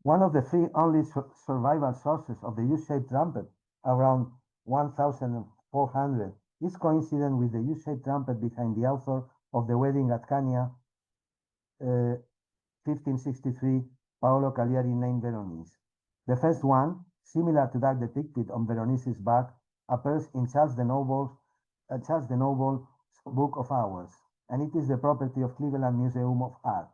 One of the three only survival sources of the U-shaped trumpet, around 1400, is coincident with the U-shaped trumpet behind the author of The Wedding at Cania, 1563, Paolo Cagliari, named Veronese. The first one, similar to that depicted on Veronese's back, appears in Charles the Noble's Book of Hours, and it is the property of Cleveland Museum of Art.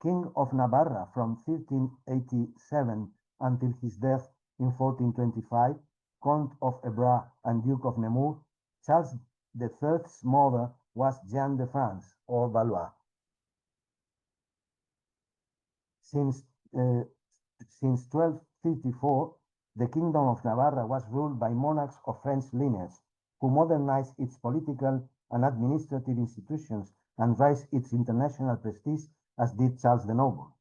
King of Navarra from 1387 until his death in 1425, Count of Evreux and Duke of Nemours, Charles III's mother was Jeanne de France, or Valois. Since 1254, the Kingdom of Navarra was ruled by monarchs of French lineage, who modernized its political and administrative institutions and raised its international prestige, as did Charles the Noble.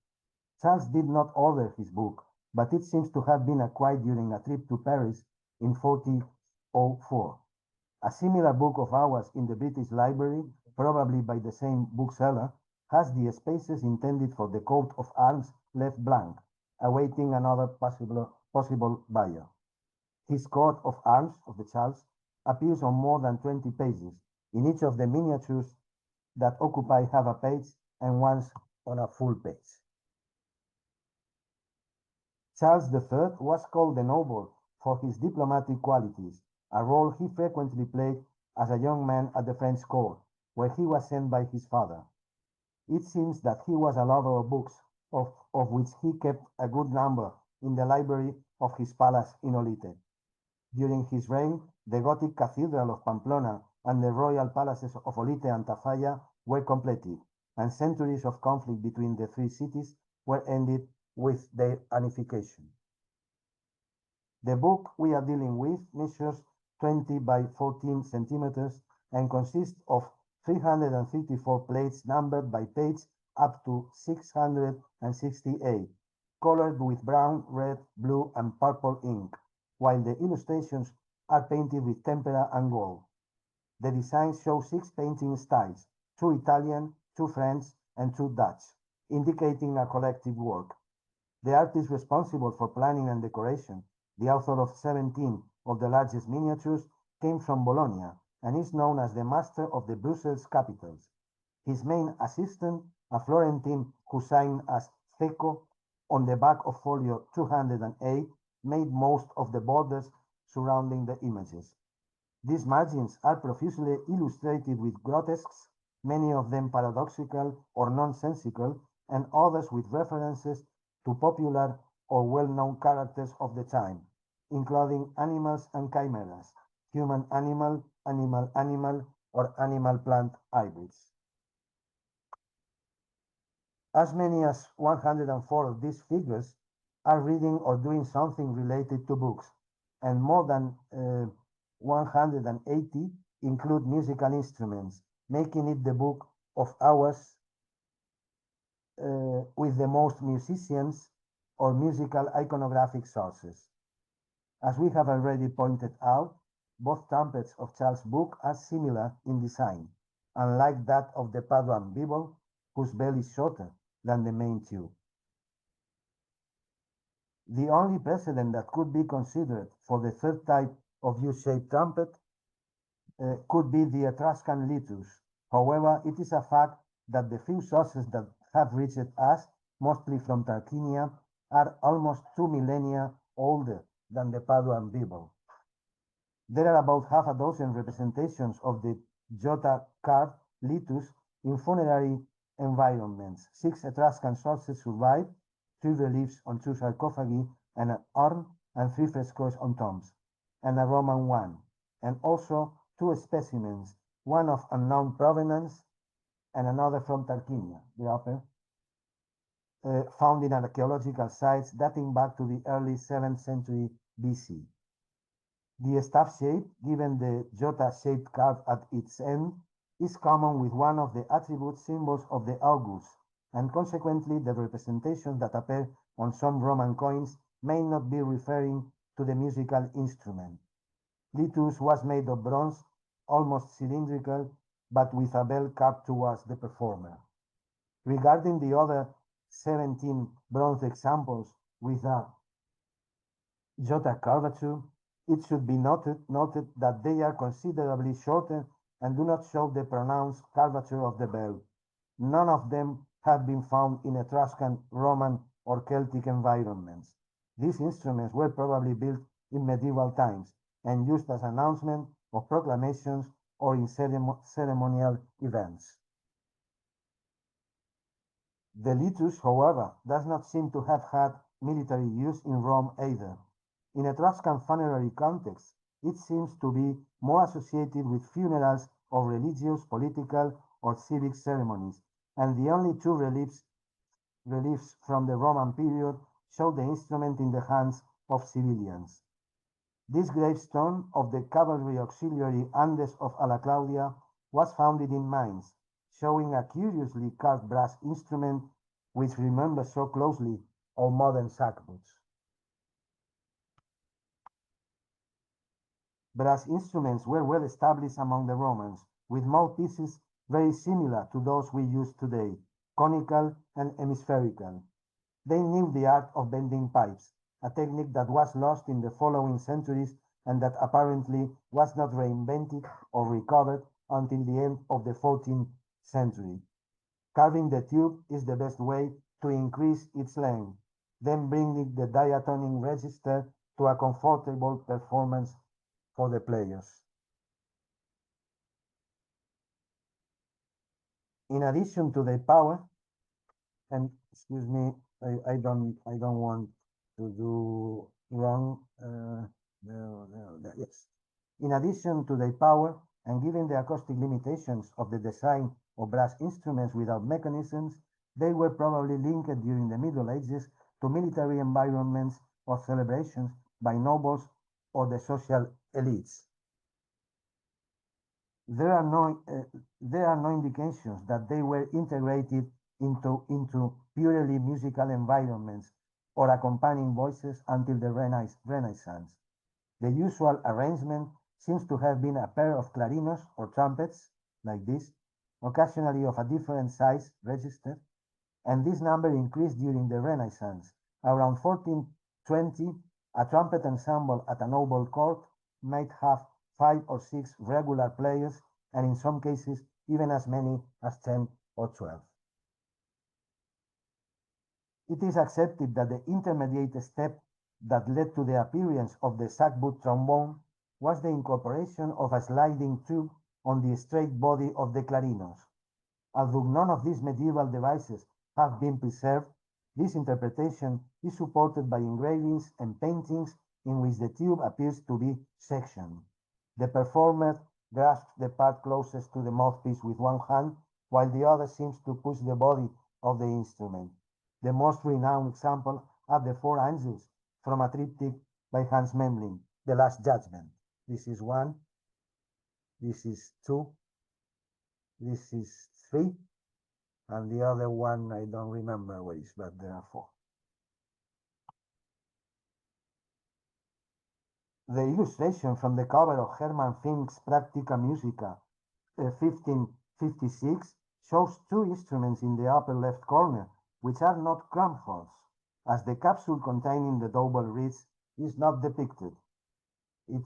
Charles did not order his book, but it seems to have been acquired during a trip to Paris in 1404. A similar Book of Hours in the British Library, probably by the same bookseller, has the spaces intended for the coat of arms left blank, awaiting another possible buyer. His coat of arms of the Charles appears on more than 20 pages. In each of the miniatures that occupy half a page and once on a full page. Charles III was called the Noble for his diplomatic qualities, a role he frequently played as a young man at the French court, where he was sent by his father. It seems that he was a lover of books, of which he kept a good number in the library of his palace in Olite. During his reign, the Gothic Cathedral of Pamplona and the royal palaces of Olite and Tafalla were completed, and centuries of conflict between the three cities were ended with their unification. The book we are dealing with measures 20 by 14 centimeters and consists of 334 plates numbered by page up to 668, colored with brown, red, blue, and purple ink, while the illustrations are painted with tempera and gold. The designs show 6 painting styles, 2 Italian, 2 French, and 2 Dutch, indicating a collective work. The artist responsible for planning and decoration, the author of 17 of the largest miniatures, came from Bologna and is known as the master of the Brussels capitals. His main assistant, a Florentine who signed as Cecco on the back of folio 208, made most of the borders surrounding the images. These margins are profusely illustrated with grotesques, many of them paradoxical or nonsensical, and others with references to popular or well-known characters of the time, including animals and chimeras, human-animal, animal-animal, or animal-plant hybrids. As many as 104 of these figures are reading or doing something related to books, and more than 180 include musical instruments, making it the Book of Hours with the most musicians or musical iconographic sources. As we have already pointed out, both trumpets of Charles' book are similar in design, unlike that of the Paduan Bible, whose bell is shorter than the main tube. The only precedent that could be considered for the third type of U-shaped trumpet could be the Etruscan litus. However, it is a fact that the few sources that have reached us, mostly from Tarquinia, are almost 2 millennia older than the Paduan Bible. There are about half a dozen representations of the Jota carved litus in funerary environments. 6 Etruscan sources survive, 3 reliefs on 2 sarcophagi and an urn, and 3 frescoes on tombs, and a Roman one, and also 2 specimens, one of unknown provenance and another from Tarquinia, the upper, found in archaeological sites dating back to the early 7th century BC. The staff shape, given the Jota-shaped curve at its end, is common with one of the attribute symbols of the Augurs, and consequently the representations that appear on some Roman coins may not be referring to the musical instrument. Litus was made of bronze, almost cylindrical, but with a bell carved towards the performer. Regarding the other 17 bronze examples with a jota curvature, it should be noted that they are considerably shorter and do not show the pronounced curvature of the bell. None of them have been found in Etruscan, Roman, or Celtic environments. These instruments were probably built in medieval times and used as announcement of proclamations or in ceremonial events. The litus, however, does not seem to have had military use in Rome either. In Etruscan funerary context, it seems to be more associated with funerals or religious, political, or civic ceremonies, and the only two reliefs from the Roman period show the instrument in the hands of civilians. This gravestone of the cavalry auxiliary Andes of Alla Claudia was founded in Mainz, showing a curiously carved brass instrument which remembers so closely our modern sackbuts. Brass instruments were well established among the Romans, with mouthpieces very similar to those we use today, conical and hemispherical. They knew the art of bending pipes, a technique that was lost in the following centuries and that apparently was not reinvented or recovered until the end of the 14th century. Carving the tube is the best way to increase its length, then bringing the diatonic register to a comfortable performance for the players. In addition to the power, and excuse me, I don't want to do wrong. Yes. In addition to the power, and given the acoustic limitations of the design of brass instruments without mechanisms, they were probably linked during the Middle Ages to military environments or celebrations by nobles or the social elites. There are no indications that they were integrated into purely musical environments or accompanying voices until the Renaissance. The usual arrangement seems to have been a pair of clarinos or trumpets, like this, occasionally of a different size register, and this number increased during the Renaissance. Around 1420, a trumpet ensemble at a noble court might have 5 or 6 regular players, and in some cases, even as many as 10 or 12. It is accepted that the intermediate step that led to the appearance of the sackbut trombone was the incorporation of a sliding tube on the straight body of the clarinos. Although none of these medieval devices have been preserved, this interpretation is supported by engravings and paintings in which the tube appears to be sectioned. The performer grasps the part closest to the mouthpiece with one hand, while the other seems to push the body of the instrument. The most renowned example are the 4 angels from a triptych by Hans Memling, The Last Judgment. This is 1, this is 2, this is 3, and the other one I don't remember where it is, but there are 4. The illustration from the cover of Hermann Fink's Practica Musica 1556 shows 2 instruments in the upper left corner, which are not crumb-holes, as the capsule containing the double reeds is not depicted. It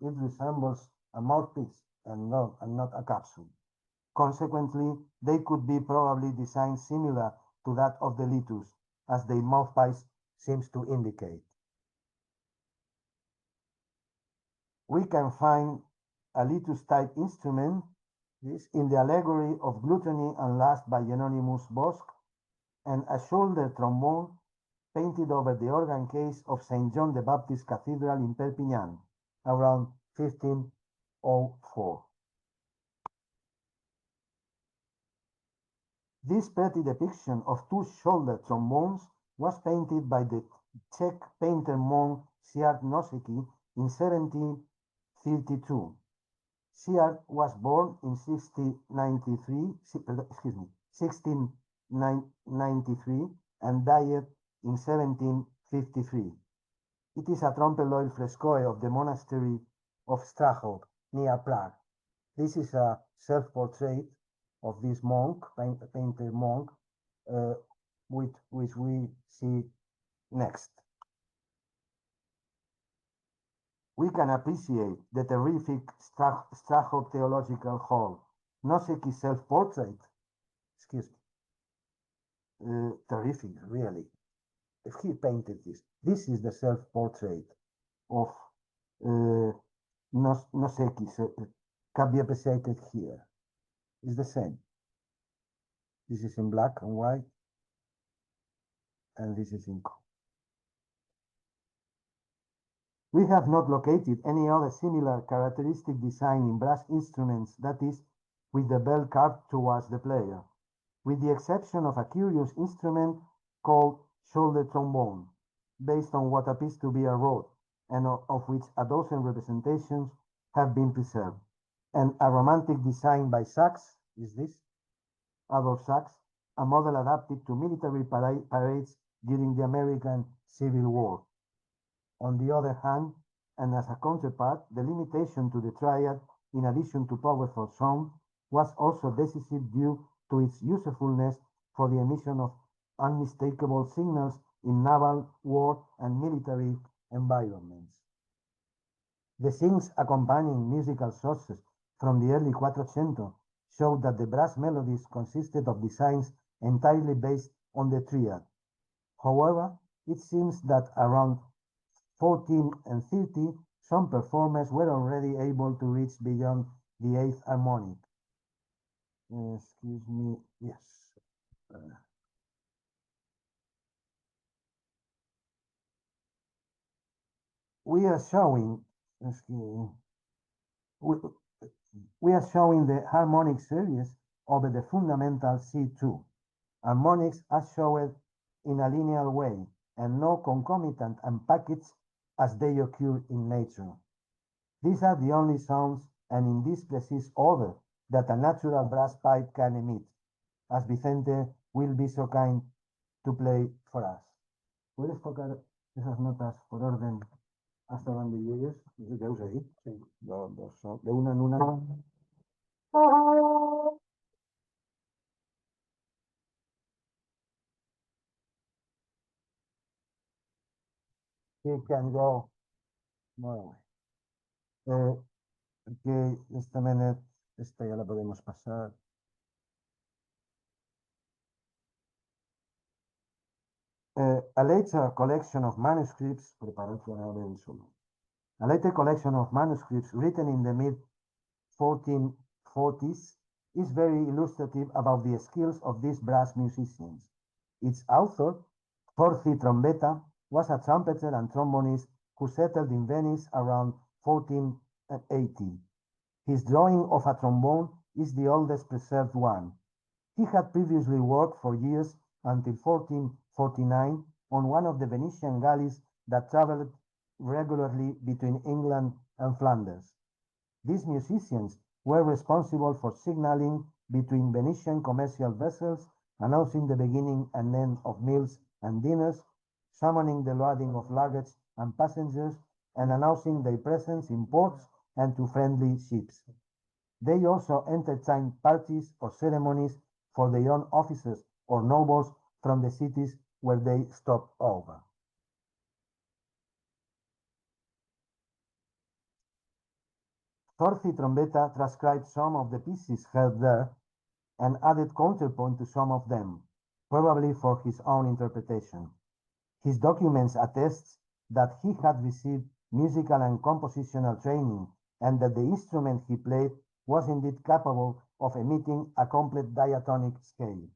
resembles a mouthpiece and not a capsule. Consequently, they could be probably designed similar to that of the litus, as the mouthpiece seems to indicate. We can find a litus-type instrument in the allegory of Gluttony and Lust by Hieronymus Bosch, and a shoulder trombone painted over the organ case of St. John the Baptist Cathedral in Perpignan, around 1504. This pretty depiction of 2 shoulder trombones was painted by the Czech painter monk Siart Nosicki in 1732. Siart was born in 1693 and died in 1753. It is a trompe-l'oeil frescoe of the monastery of Strahov, near Prague. This is a self-portrait of this monk, painted monk, which we see Next, we can appreciate the terrific Strachov theological hall, Noseki self-portrait. Excuse me. Terrific, really. If he painted this, this is the self-portrait of Noseki, can be appreciated here. It's the same. This is in black and white, and this is in color. We have not located any other similar characteristic design in brass instruments, that is, with the bell carved towards the player, with the exception of a curious instrument called shoulder trombone, based on what appears to be a rod, and of which a dozen representations have been preserved, and a romantic design by Sachs, is this, Adolf Sachs, a model adapted to military parades during the American Civil War. On the other hand, and as a counterpart, the limitation to the triad, in addition to powerful sound, was also decisive due to its usefulness for the emission of unmistakable signals in naval, war, and military environments. The things accompanying musical sources from the early Quattrocento showed that the brass melodies consisted of designs entirely based on the triad. However, it seems that around 14 and 30, some performers were already able to reach beyond the eighth harmonic. Excuse me, yes. We are showing, we are showing the harmonic series over the fundamental C2. Harmonics are shown in a linear way and no concomitant and packets as they occur in nature. These are the only sounds, and in this precise order, that a natural brass pipe can emit, as Vicente will be so kind to play for us. ¿Puedes tocar esas notas por orden hasta donde llegues? ¿Qué usa ahí? Sí. De una en una. He can go. Bueno. Okay, just a minute. Esta ya la podemos pasar. A later collection of manuscripts, a later collection of manuscripts written in the mid-1440s is very illustrative about the skills of these brass musicians. Its author, Jorge Trombetta, was a trumpeter and trombonist who settled in Venice around 1480. His drawing of a trombone is the oldest preserved one. He had previously worked for years until 1449 on one of the Venetian galleys that traveled regularly between England and Flanders. These musicians were responsible for signaling between Venetian commercial vessels, announcing the beginning and end of meals and dinners, summoning the loading of luggage and passengers, and announcing their presence in ports and to friendly ships. They also entertained parties or ceremonies for their own officers or nobles from the cities where they stopped over. Jorge Trombetta transcribed some of the pieces heard there and added counterpoint to some of them, probably for his own interpretation. His documents attest that he had received musical and compositional training and that the instrument he played was indeed capable of emitting a complete diatonic scale.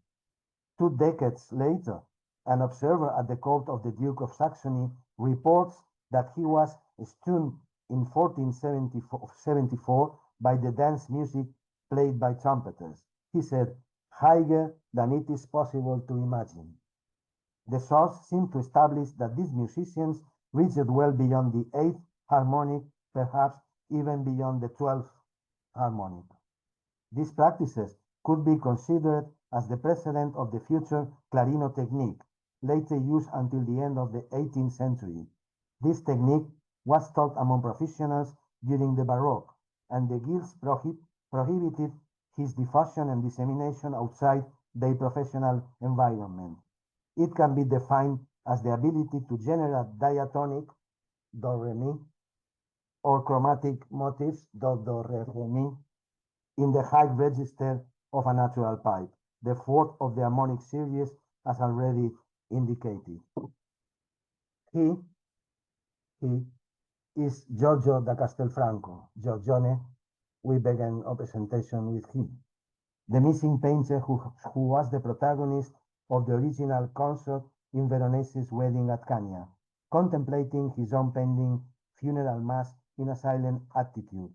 2 decades later, an observer at the court of the Duke of Saxony reports that he was stunned in 1474 by the dance music played by trumpeters. He said, higher than it is possible to imagine. The source seemed to establish that these musicians reached well beyond the 8th harmonic, perhaps even beyond the 12th harmonic. These practices could be considered as the precedent of the future clarino technique, later used until the end of the 18th century. This technique was taught among professionals during the Baroque, and the guilds prohibited his diffusion and dissemination outside their professional environment. It can be defined as the ability to generate diatonic, do, re, mi, or chromatic motifs, do, do, re, re, mi, in the high register of a natural pipe, the fourth of the harmonic series, as already indicated. He is Giorgio da Castelfranco. Giorgione, we began a presentation with him. The missing painter who was the protagonist of the original concert in Veronese's wedding at Cagna, contemplating his own pending funeral mass in a silent attitude.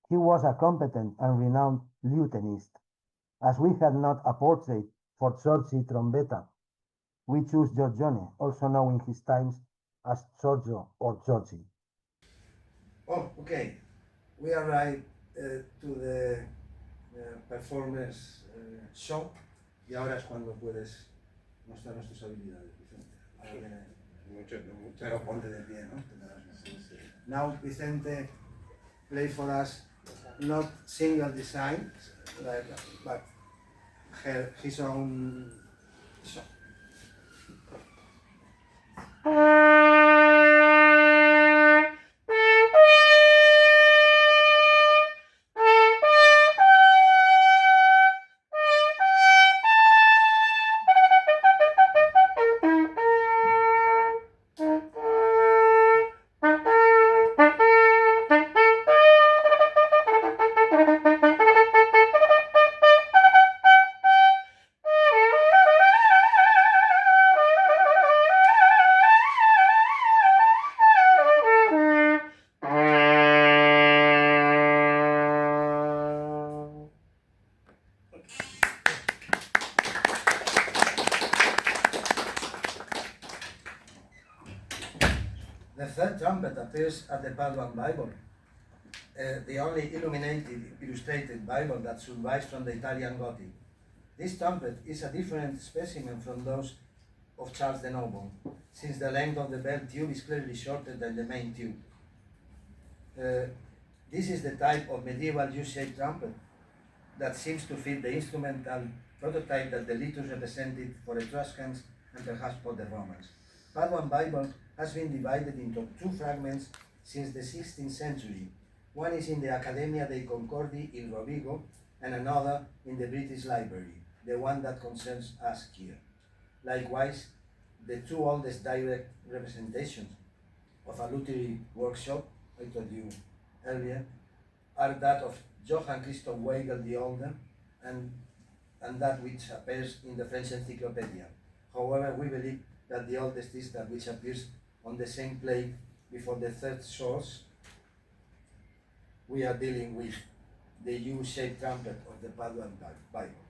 He was a competent and renowned lutenist. As we had not a portrait for Giorgi Trombetta, we choose Giorgione, also known in his times as Giorgio or Giorgi. Oh, okay. We arrived to the performers show y ahora es cuando puedes mostrarnos tus habilidades, Vicente. Pero ponte de pie, ¿no? Now Vicente play for us not single design, but his own song. The third trumpet appears at the Paduan Bible, the only illustrated Bible that survives from the Italian Gothic. This trumpet is a different specimen from those of Charles the Noble, since the length of the bell tube is clearly shorter than the main tube. This is the type of medieval U-shaped trumpet that seems to fit the instrumental prototype that the liturgy represented for Etruscans and perhaps for the Romans. Paduan Bible has been divided into two fragments since the 16th century. One is in the Accademia dei Concordi in Rovigo and another in the British Library, the one that concerns us here. Likewise, the two oldest direct representations of a literary workshop, I told you earlier, are that of Johann Christoph Weigel the Older and that which appears in the French Encyclopedia. However, we believe that the oldest is that which appears on the same plate before the third source. We are dealing with the U-shaped trumpet of the Paduan Bible.